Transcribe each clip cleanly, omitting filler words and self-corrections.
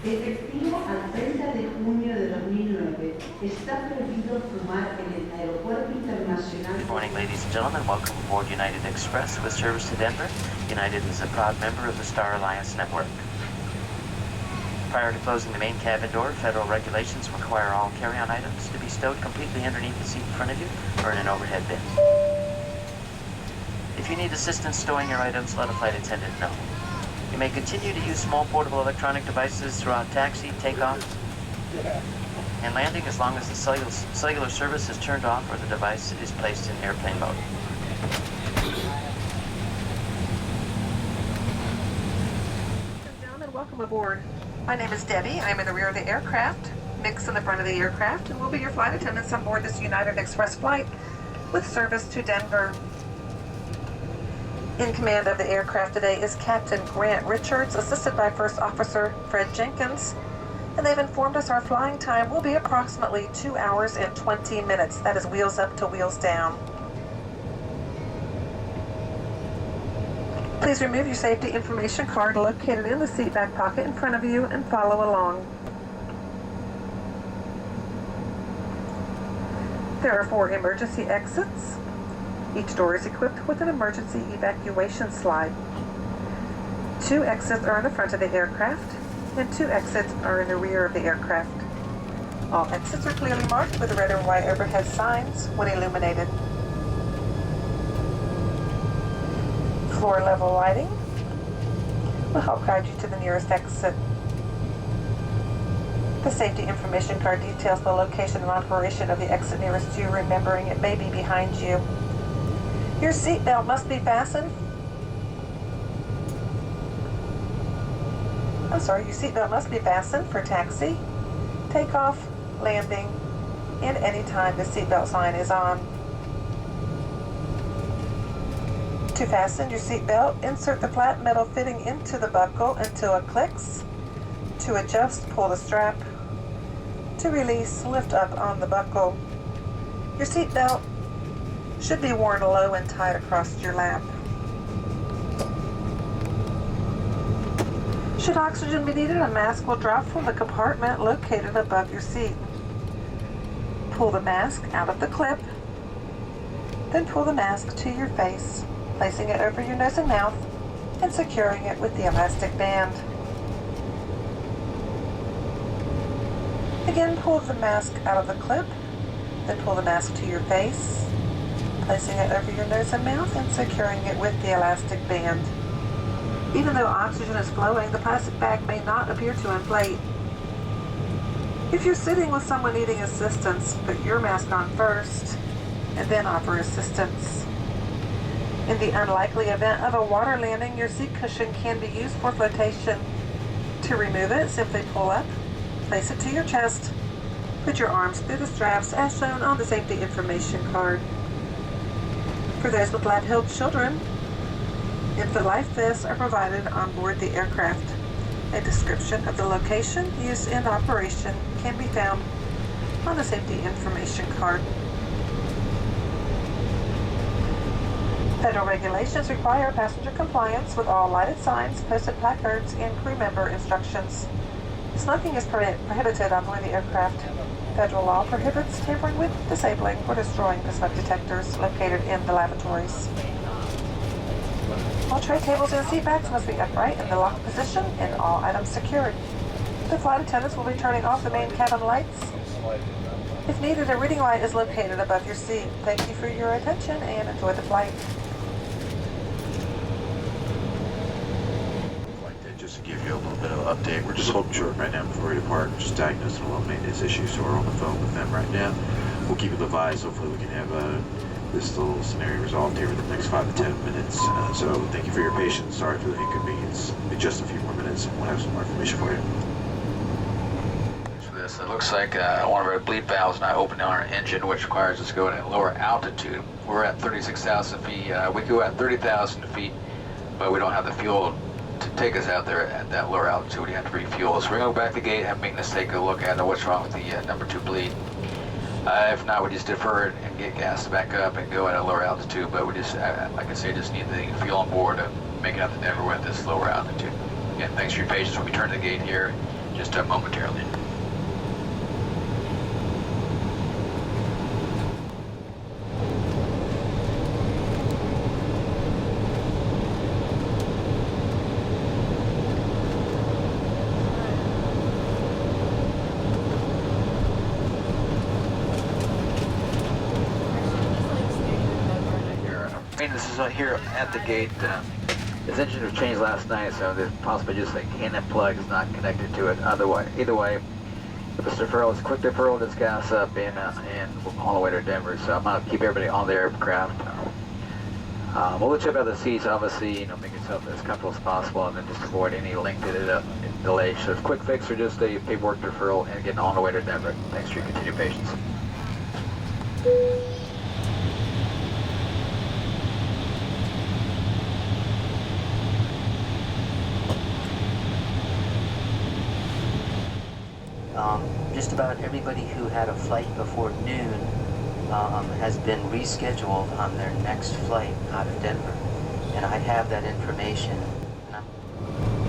Efectivo al 30 de junio de 2009, está prohibido fumar en el Aeropuerto Internacional. Good morning, ladies and gentlemen. Welcome aboard United Express with service to Denver. United is a proud member of the Star Alliance Network. Prior to closing the main cabin door, federal regulations require all carry-on items to be stowed completely underneath the seat in front of you or in an overhead bin. If you need assistance stowing your items, let a flight attendant know. You may continue to use small portable electronic devices throughout taxi, takeoff, and landing as long as the cellular service is turned off or the device is placed in airplane mode. Ladies and gentlemen, welcome aboard. My name is Debbie. I'm in the rear of the aircraft, Mick's in the front of the aircraft, and we'll be your flight attendants on board this United Express flight with service to Denver. In command of the aircraft today is Captain Grant Richards, assisted by First Officer Fred Jenkins, and they've informed us our flying time will be approximately 2 hours and 20 minutes. That is wheels up to wheels down. Please remove your safety information card located in the seat back pocket in front of you and follow along. There are 4 emergency exits. Each door is equipped with an emergency evacuation slide. 2 exits are in the front of the aircraft, and 2 exits are in the rear of the aircraft. All exits are clearly marked with red and white overhead signs when illuminated. Floor level lighting will help guide you to the nearest exit. The safety information card details the location and operation of the exit nearest you, remembering it may be behind you. Your seatbelt must be fastened. Your seatbelt must be fastened for taxi, takeoff, landing, and any time the seatbelt sign is on. To fasten your seatbelt, insert the flat metal fitting into the buckle until it clicks. To adjust, pull the strap. To release, lift up on the buckle. Your seatbelt should be worn low and tight across your lap. Should oxygen be needed, a mask will drop from the compartment located above your seat. Pull the mask out of the clip, then pull the mask to your face, placing it over your nose and mouth and securing it with the elastic band. Again, pull the mask out of the clip, then pull the mask to your face, placing it over your nose and mouth and securing it with the elastic band. Even though oxygen is flowing, the plastic bag may not appear to inflate. If you're sitting with someone needing assistance, put your mask on first and then offer assistance. In the unlikely event of a water landing, your seat cushion can be used for flotation. To remove it, simply pull up, place it to your chest, put your arms through the straps as shown on the safety information card. For those with lab-held children, infant life vests are provided on board the aircraft. A description of the location, use, and operation can be found on the safety information card. Federal regulations require passenger compliance with all lighted signs, posted placards, and crew member instructions. Smoking is prohibited on board the aircraft. Federal law prohibits tampering with, disabling, or destroying the smoke detectors located in the lavatories. All tray tables and seat backs must be upright in the locked position and all items secured. The flight attendants will be turning off the main cabin lights. If needed, a reading light is located above your seat. Thank you for your attention and enjoy the flight. Just to give you a little bit of an update, we're just holding short right now before we depart. We're just diagnosing a little maintenance issue, so we're on the phone with them right now. We'll keep it advised. Hopefully we can have this little scenario resolved here within the next 5 to 10 minutes. So thank you for your patience. Sorry for the inconvenience. In just a few more minutes, and we'll have some more information for you. For this, it looks like one of our bleed valves is not opening on our engine, which requires us to go at a lower altitude. We're at 36,000 feet. We go at 30,000 feet, but we don't have the fuel to take us out there at that lower altitude. We have to refuel. So we're going to go back to the gate, have maintenance take a look at what's wrong with the number 2 bleed. If not, we just defer it and get gas back up and go at a lower altitude. But we just, like I say, just need the fuel on board to make it out to Denver with this lower altitude. Again, thanks for your patience. We'll be turning the gate here just momentarily. This is here at the gate. His engine was changed last night, so there's possibly just a cannon plug is not connected to it. Either way, if it's deferral, it's quick deferral, just gas up and all the way to Denver. So I'm gonna keep everybody on the aircraft. We'll let you about the seats, obviously, make yourself as comfortable as possible, and then just avoid any lengthy delay. So it's quick fix or just a paperwork deferral and getting on the way to Denver. Thanks for your continued patience. Just about everybody who had a flight before noon has been rescheduled on their next flight out of Denver. And I have that information.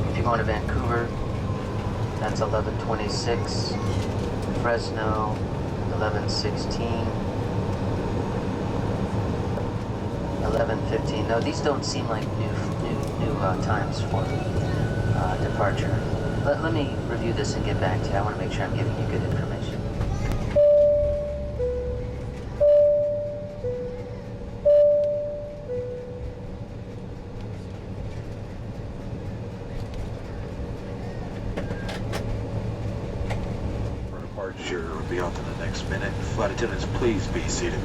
If you're going to Vancouver, that's 11:26. Fresno, 11:16. 11:15. No, these don't seem like new times for departure. Let me review this and get back to you. I want to make sure I'm giving you good information. For departure, will be off in the next minute. Flight attendants, please be seated.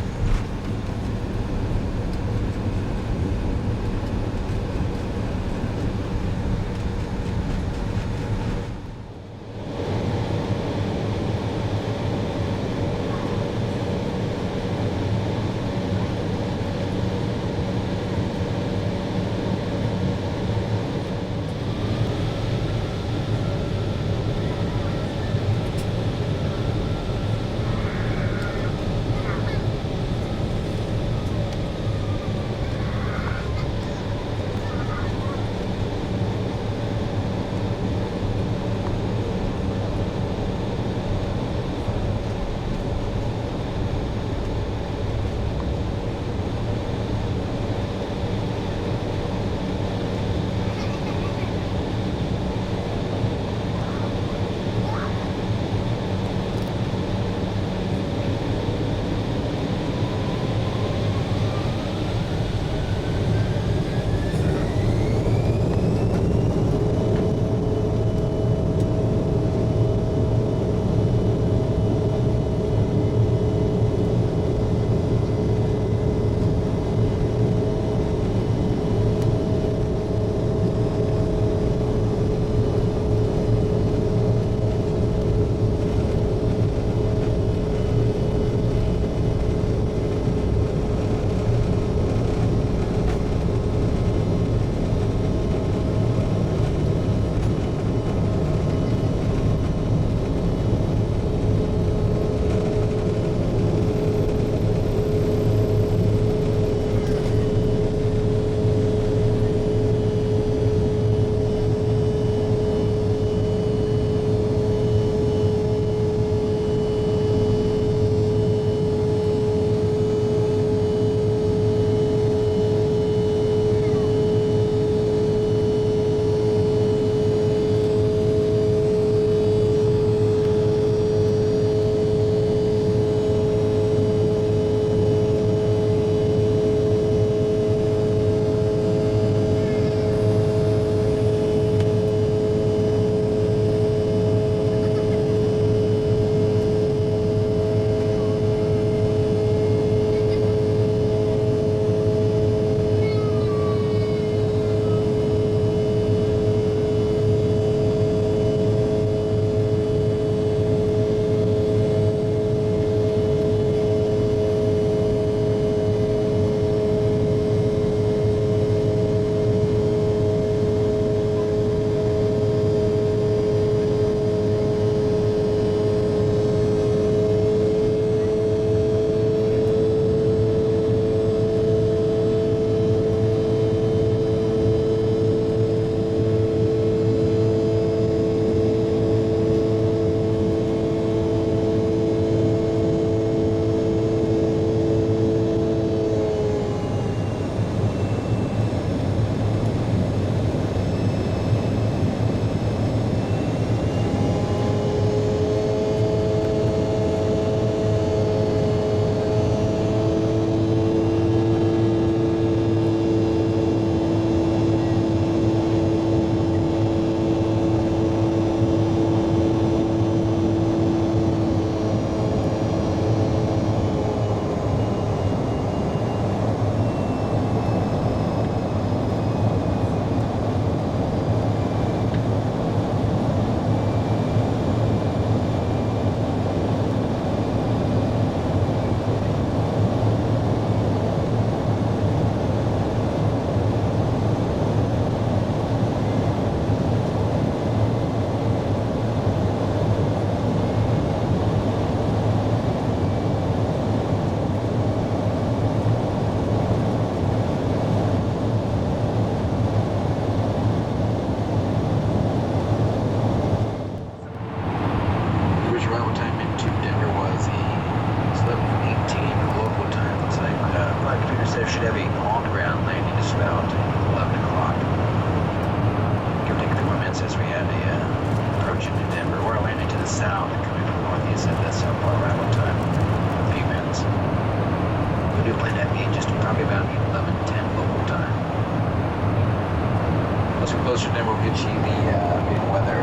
closer, then we'll get you the weather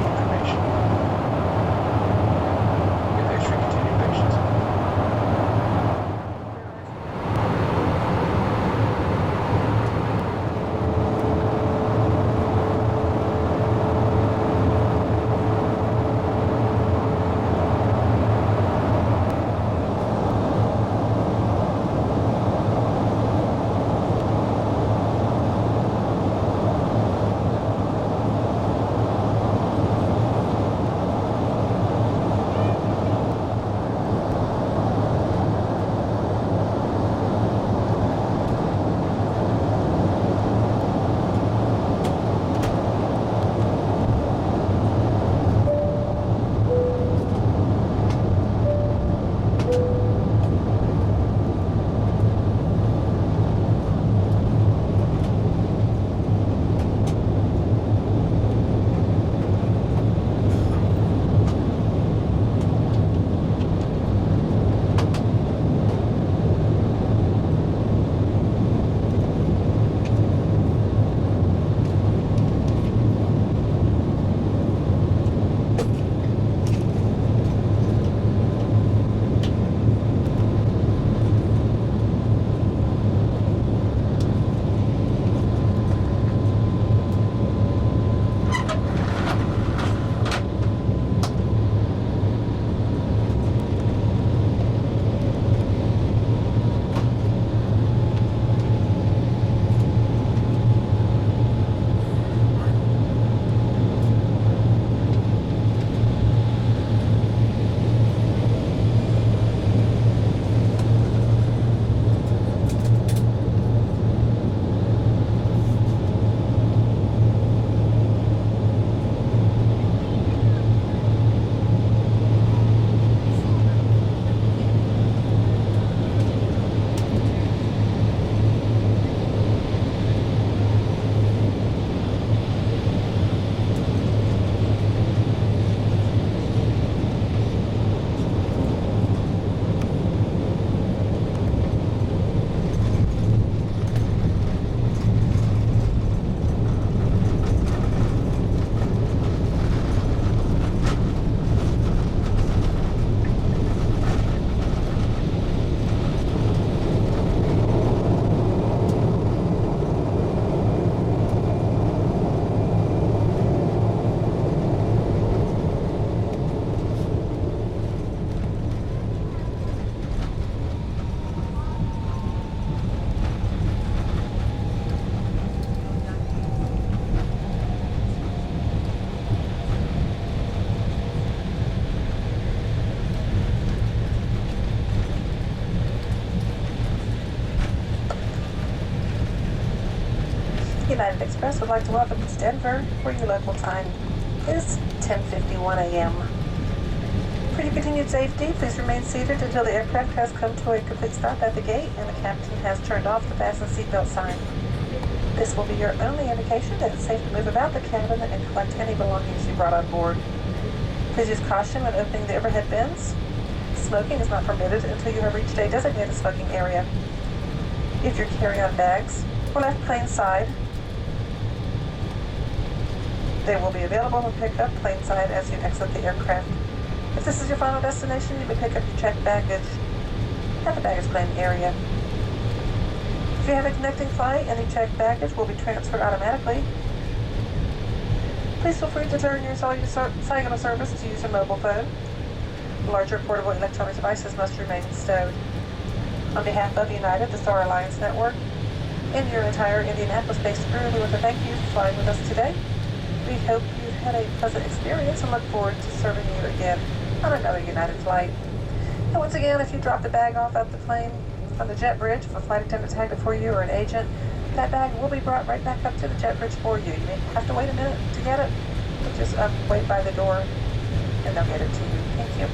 information. Good, thanks for your continued patience. United Express would like to welcome you to Denver, where your local time is 10:51 a.m. For your continued safety, please remain seated until the aircraft has come to a complete stop at the gate and the captain has turned off the fasten seatbelt sign. This will be your only indication that it's safe to move about the cabin and collect any belongings you brought on board. Please use caution when opening the overhead bins. Smoking is not permitted until you have reached a designated smoking area. If your carry-on bags were left plain side, they will be available for pickup plain side as you exit the aircraft. If this is your final destination, you may pick up your checked baggage at the baggage claim area. If you have a connecting flight, any checked baggage will be transferred automatically. Please feel free to turn your cellular service to use your mobile phone. Larger portable electronic devices must remain stowed. On behalf of United, the Star Alliance Network, and your entire Indianapolis-based crew, we want to thank you for flying with us today. We hope you've had a pleasant experience and look forward to serving you again on another United flight. And once again, if you drop the bag off at the plane on the jet bridge, if a flight attendant tagged it for you or an agent, that bag will be brought right back up to the jet bridge for you. You may have to wait a minute to get it, but just wait by the door and they'll get it to you. Thank you.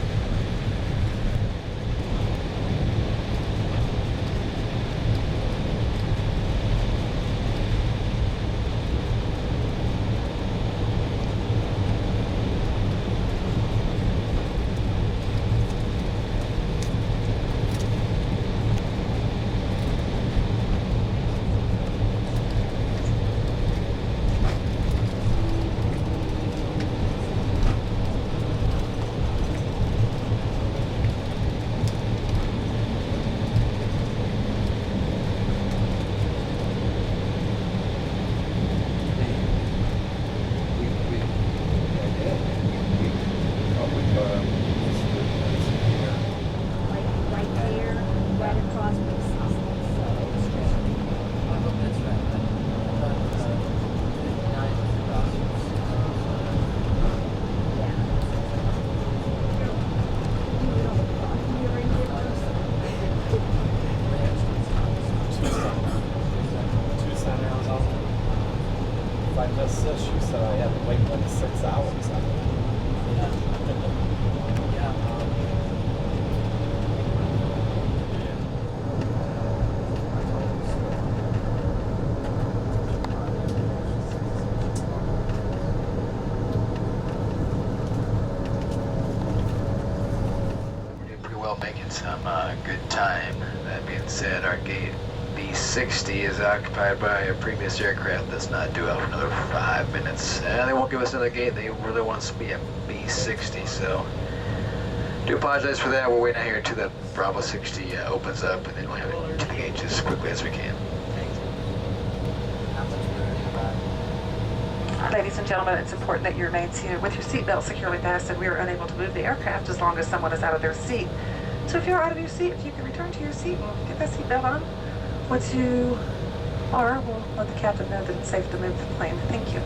if I miss this, she said I had to wait like 6 hours. We're doing pretty well, making some good time. That being said, our gate B60 is occupied by a previous aircraft that's not due out for another 5 minutes. And they won't give us another gate. They really want us to be at B60, so do apologize for that. We're waiting out here until that Bravo 60 opens up, and then we'll have it to the gate just as quickly as we can. Ladies and gentlemen, it's important that you remain seated with your seatbelt securely fastened. We are unable to move the aircraft as long as someone is out of their seat. So if you're out of your seat, if you can return to your seat and get that seatbelt on. Once you are, we'll let the captain know that it's safe to move the plane. Thank you.